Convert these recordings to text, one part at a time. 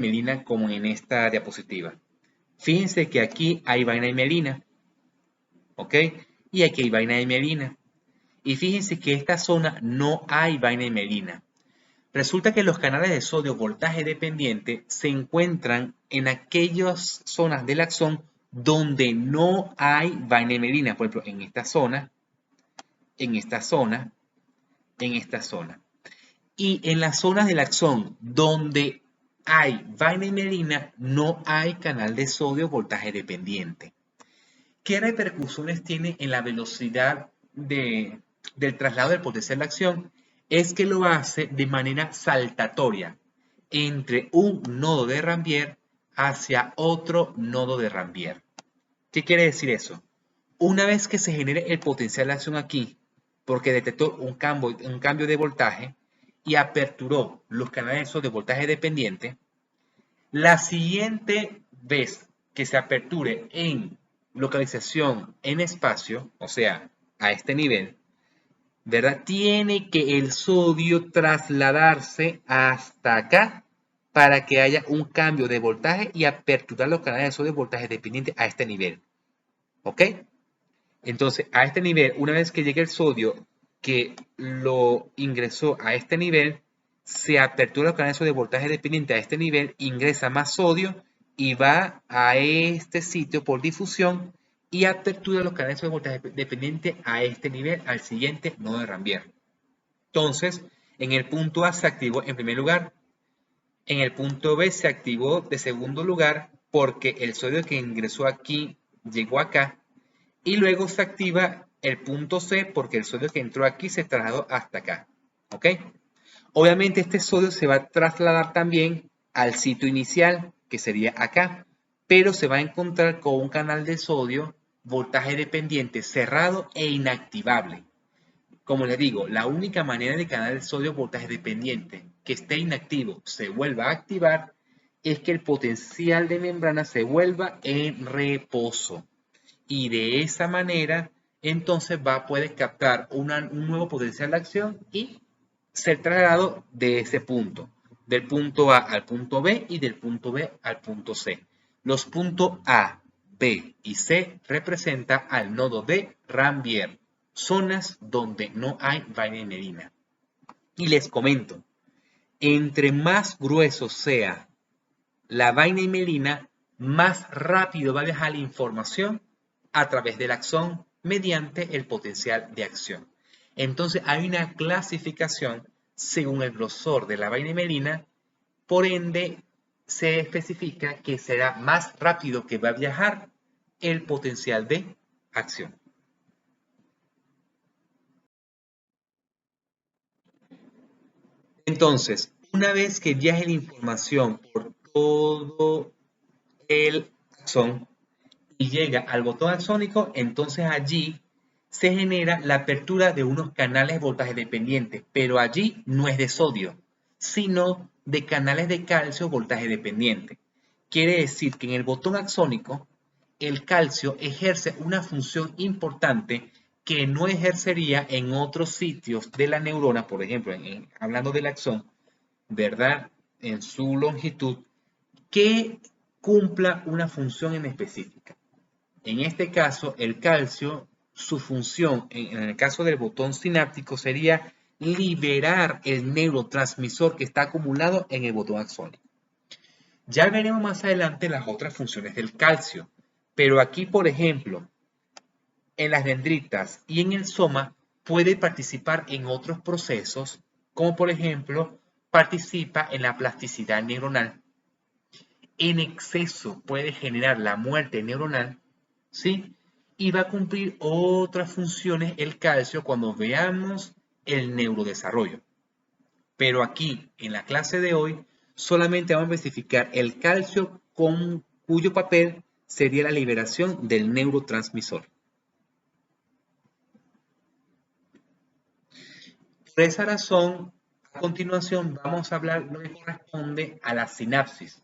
mielina como en esta diapositiva. Fíjense que aquí hay vaina y mielina, ¿ok? Y aquí hay vaina y mielina. Y fíjense que esta zona no hay vaina y mielina. Resulta que los canales de sodio voltaje dependiente se encuentran en aquellas zonas del axón donde no hay vaina y mielina. Por ejemplo, en esta zona, en esta zona, en esta zona. Y en las zonas del axón donde hay vaina y mielina, no hay canal de sodio voltaje dependiente. ¿Qué repercusiones tiene en la velocidad del traslado del potencial de acción? Es que lo hace de manera saltatoria entre un nodo de Rambier hacia otro nodo de Rambier. ¿Qué quiere decir eso? Una vez que se genere el potencial de acción aquí, porque detectó un cambio de voltaje y aperturó los canales de voltaje dependiente, la siguiente vez que se aperture en localización en espacio, o sea, a este nivel, ¿verdad? Tiene que el sodio trasladarse hasta acá para que haya un cambio de voltaje y aperturar los canales de sodio de voltaje dependiente a este nivel. ¿Ok? Entonces, a este nivel, una vez que llegue el sodio que lo ingresó a este nivel, se apertura los canales de voltaje dependiente a este nivel, ingresa más sodio y va a este sitio por difusión y apertura los canales de voltaje dependiente a este nivel, al siguiente nodo de Rambier. Entonces, en el punto A se activó en primer lugar, en el punto B se activó de segundo lugar porque el sodio que ingresó aquí llegó acá y luego se activa el punto C porque el sodio que entró aquí se trasladó hasta acá. ¿Ok? Obviamente este sodio se va a trasladar también al sitio inicial, que sería acá, pero se va a encontrar con un canal de sodio voltaje dependiente cerrado e inactivable. Como les digo, la única manera de que el canal de sodio voltaje dependiente que esté inactivo se vuelva a activar es que el potencial de membrana se vuelva en reposo. Y de esa manera, entonces va a poder captar un nuevo potencial de acción y ser trasladado de ese punto, del punto A al punto B y del punto B al punto C. Los puntos A, B y C representan al nodo de Rambier, zonas donde no hay vaina y mielina. Y les comento, entre más grueso sea la vaina y mielina, más rápido va a viajar la información a través del axón mediante el potencial de acción. Entonces hay una clasificación según el grosor de la vaina y mielina, por ende se especifica que será más rápido que va a viajar el potencial de acción. Entonces, una vez que viaje la información por todo el axón y llega al botón axónico, entonces allí se genera la apertura de unos canales de voltaje dependiente, pero allí no es de sodio, sino de canales de calcio voltaje dependiente. Quiere decir que en el botón axónico, el calcio ejerce una función importante que no ejercería en otros sitios de la neurona, por ejemplo, hablando del axón, ¿verdad? En su longitud, que cumpla una función en específica. En este caso, el calcio, su función en el caso del botón sináptico sería liberar el neurotransmisor que está acumulado en el botón axónico. Ya veremos más adelante las otras funciones del calcio, pero aquí, por ejemplo, en las dendritas y en el soma puede participar en otros procesos, como por ejemplo participa en la plasticidad neuronal. En exceso puede generar la muerte neuronal, ¿sí? Y va a cumplir otras funciones el calcio cuando veamos el neurodesarrollo. Pero aquí, en la clase de hoy, solamente vamos a especificar el calcio cuyo papel sería la liberación del neurotransmisor. Por esa razón, a continuación vamos a hablar lo que corresponde a la sinapsis.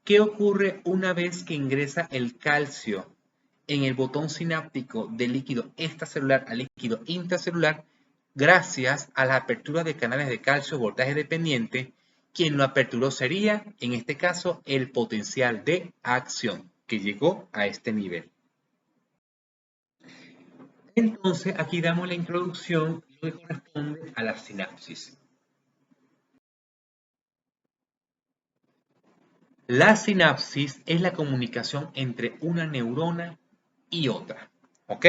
¿Qué ocurre una vez que ingresa el calcio en el botón sináptico del líquido extracelular al líquido intracelular gracias a la apertura de canales de calcio voltaje dependiente quien lo aperturó sería, en este caso, el potencial de acción que llegó a este nivel. Entonces, aquí damos la introducción lo que corresponde a la sinapsis. La sinapsis es la comunicación entre una neurona y otra, ¿ok?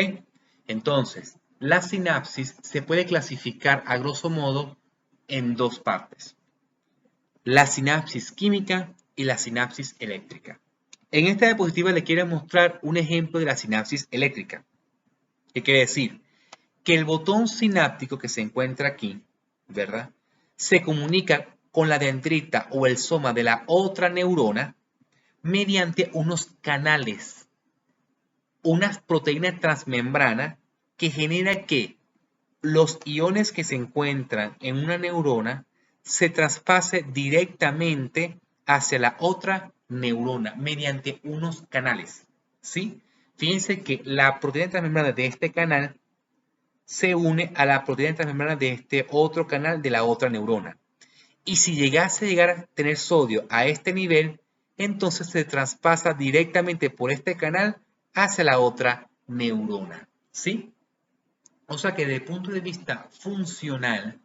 Entonces, la sinapsis se puede clasificar a grosso modo en dos partes: la sinapsis química y la sinapsis eléctrica. En esta diapositiva le quiero mostrar un ejemplo de la sinapsis eléctrica. ¿Qué quiere decir? Que el botón sináptico que se encuentra aquí, ¿verdad?, se comunica con la dendrita o el soma de la otra neurona mediante unos canales, unas proteínas transmembrana que genera que los iones que se encuentran en una neurona se traspase directamente hacia la otra neurona mediante unos canales, ¿sí? Fíjense que la proteína transmembrana de este canal se une a la proteína transmembrana de este otro canal de la otra neurona. Y si llegase a llegar a tener sodio a este nivel, entonces se traspasa directamente por este canal hacia la otra neurona, ¿sí? O sea que desde el punto de vista funcional,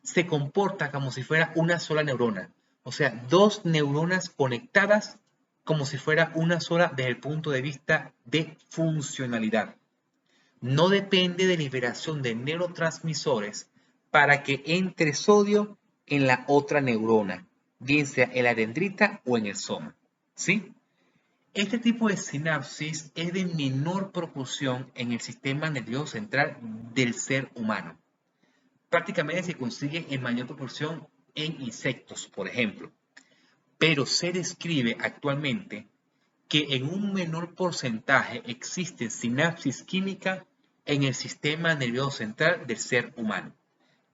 se comporta como si fuera una sola neurona. O sea, dos neuronas conectadas como si fuera una sola desde el punto de vista de funcionalidad. No depende de liberación de neurotransmisores para que entre sodio en la otra neurona, bien sea en la dendrita o en el soma, ¿sí? Este tipo de sinapsis es de menor proporción en el sistema nervioso central del ser humano. Prácticamente se consigue en mayor proporción en insectos, por ejemplo, pero se describe actualmente que en un menor porcentaje existe sinapsis química en el sistema nervioso central del ser humano,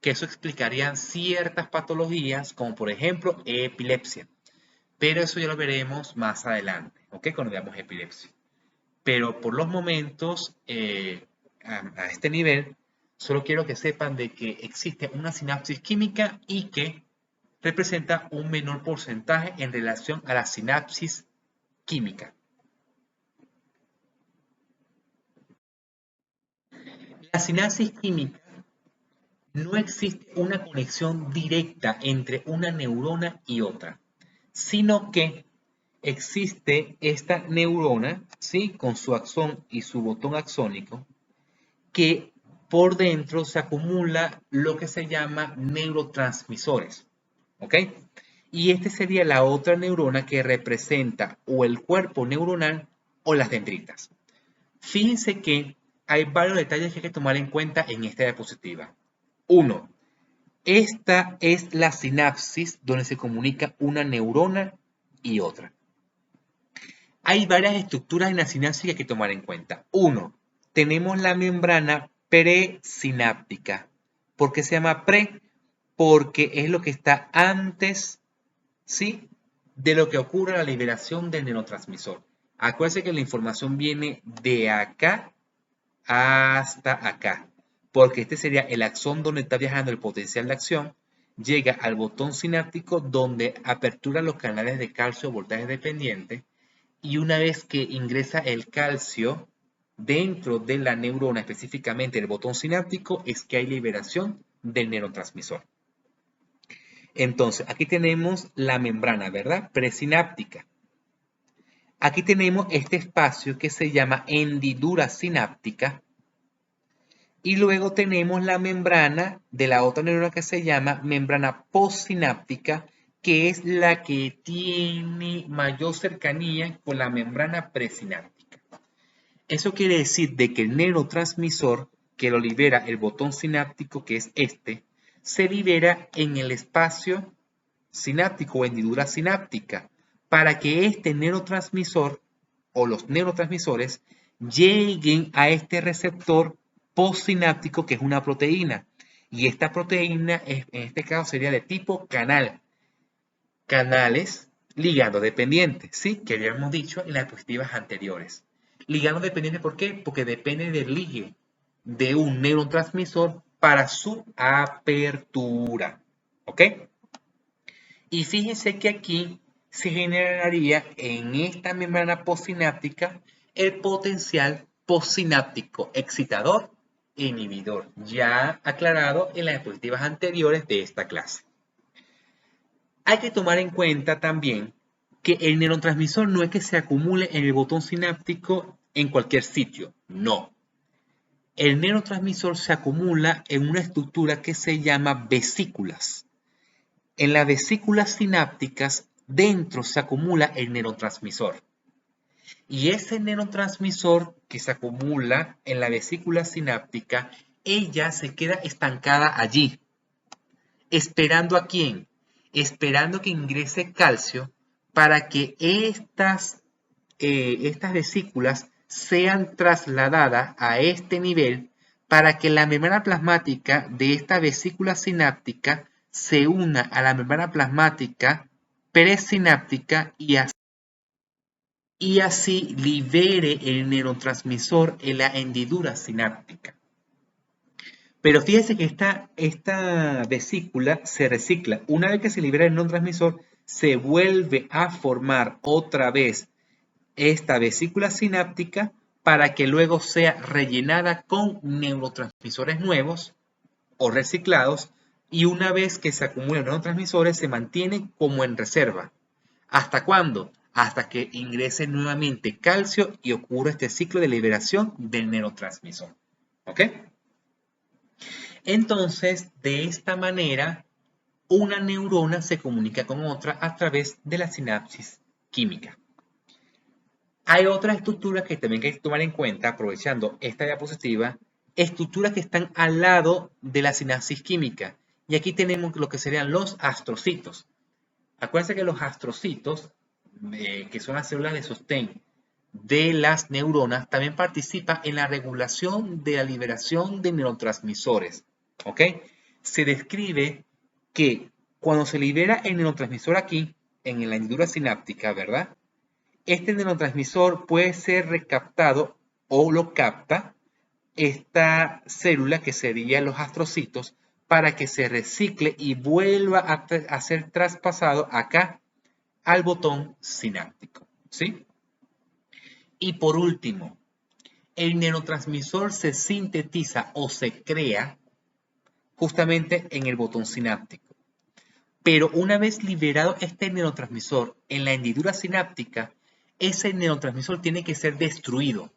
que eso explicaría ciertas patologías como por ejemplo epilepsia, pero eso ya lo veremos más adelante, ¿ok? Cuando veamos epilepsia. Pero por los momentos, a este nivel, solo quiero que sepan de que existe una sinapsis química y que representa un menor porcentaje en relación a la sinapsis química. La sinapsis química no existe una conexión directa entre una neurona y otra, sino que existe esta neurona, ¿sí?, con su axón y su botón axónico, que por dentro se acumula lo que se llama neurotransmisores, ¿ok? Y este sería la otra neurona que representa o el cuerpo neuronal o las dendritas. Fíjense que hay varios detalles que hay que tomar en cuenta en esta diapositiva. Uno, esta es la sinapsis donde se comunica una neurona y otra. Hay varias estructuras en la sinapsis que hay que tomar en cuenta. Uno, tenemos la membrana presináptica. ¿Por qué se llama pre? Porque es lo que está antes, ¿sí?, de lo que ocurre a la liberación del neurotransmisor. Acuérdense que la información viene de acá hasta acá, porque este sería el axón donde está viajando el potencial de acción, llega al botón sináptico donde apertura los canales de calcio voltaje dependiente, y una vez que ingresa el calcio dentro de la neurona, específicamente el botón sináptico, es que hay liberación del neurotransmisor. Entonces, aquí tenemos la membrana, ¿verdad?, presináptica. Aquí tenemos este espacio que se llama hendidura sináptica. Y luego tenemos la membrana de la otra neurona que se llama membrana postsináptica, que es la que tiene mayor cercanía con la membrana presináptica. Eso quiere decir de que el neurotransmisor que lo libera el botón sináptico, que es este, se libera en el espacio sináptico o hendidura sináptica, para que este neurotransmisor o los neurotransmisores lleguen a este receptor postsináptico, que es una proteína. Y esta proteína, en este caso, sería de tipo canal. Canales ligando dependientes, ¿sí?, que habíamos dicho en las diapositivas anteriores. Ligando dependiente, ¿por qué? Porque depende del ligue de un neurotransmisor para su apertura. ¿Ok? Y fíjense que aquí se generaría en esta membrana postsináptica el potencial postsináptico excitador e inhibidor, ya aclarado en las diapositivas anteriores de esta clase. Hay que tomar en cuenta también que el neurotransmisor no es que se acumule en el botón sináptico en cualquier sitio, no. El neurotransmisor se acumula en una estructura que se llama vesículas. En las vesículas sinápticas, dentro se acumula el neurotransmisor. Y ese neurotransmisor que se acumula en la vesícula sináptica, ella se queda estancada allí. ¿Esperando a quién? Esperando que ingrese calcio para que estas vesículas sean trasladadas a este nivel para que la membrana plasmática de esta vesícula sináptica se una a la membrana plasmática presináptica y así libere el neurotransmisor en la hendidura sináptica. Pero fíjense que esta vesícula se recicla. Una vez que se libera el neurotransmisor, se vuelve a formar otra vez esta vesícula sináptica para que luego sea rellenada con neurotransmisores nuevos o reciclados, y una vez que se acumulan neurotransmisores se mantienen como en reserva. ¿Hasta cuándo? Hasta que ingrese nuevamente calcio y ocurra este ciclo de liberación del neurotransmisor. ¿Ok? Entonces, de esta manera, una neurona se comunica con otra a través de la sinapsis química. Hay otras estructuras que también hay que tomar en cuenta, aprovechando esta diapositiva, estructuras que están al lado de la sinapsis química. Y aquí tenemos lo que serían los astrocitos. Acuérdense que los astrocitos, que son las células de sostén de las neuronas, también participan en la regulación de la liberación de neurotransmisores. ¿Ok? Se describe que cuando se libera el neurotransmisor aquí, en la hendidura sináptica, ¿verdad? Este neurotransmisor puede ser recaptado o lo capta esta célula que serían los astrocitos para que se recicle y vuelva a ser traspasado acá al botón sináptico, ¿sí? Y por último, el neurotransmisor se sintetiza o se crea justamente en el botón sináptico. Pero una vez liberado este neurotransmisor en la hendidura sináptica, ese neurotransmisor tiene que ser destruido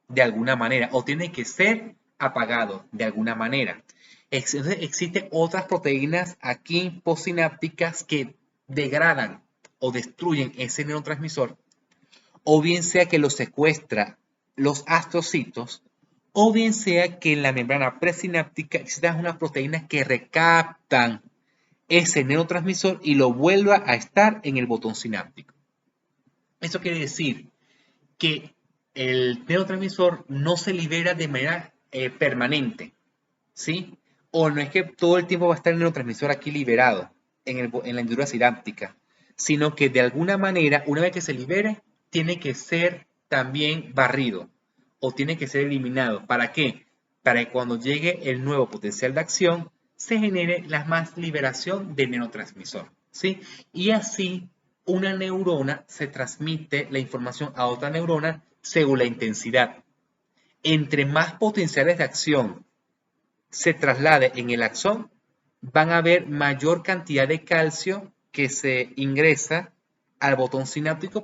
de alguna manera o tiene que ser apagado de alguna manera. Existen otras proteínas aquí postsinápticas que degradan o destruyen ese neurotransmisor, o bien sea que lo secuestra los astrocitos, o bien sea que en la membrana presináptica existan unas proteínas que recaptan ese neurotransmisor y lo vuelva a estar en el botón sináptico. Eso quiere decir que el neurotransmisor no se libera de manera permanente, ¿sí? O no es que todo el tiempo va a estar el neurotransmisor aquí liberado en la hendidura sináptica, sino que de alguna manera, una vez que se libere, tiene que ser también barrido o tiene que ser eliminado. ¿Para qué? Para que cuando llegue el nuevo potencial de acción, se genere la más liberación del neurotransmisor, ¿sí? Y así una neurona se transmite la información a otra neurona según la intensidad. Entre más potenciales de acción se traslade en el axón, van a haber mayor cantidad de calcio que se ingresa al botón sináptico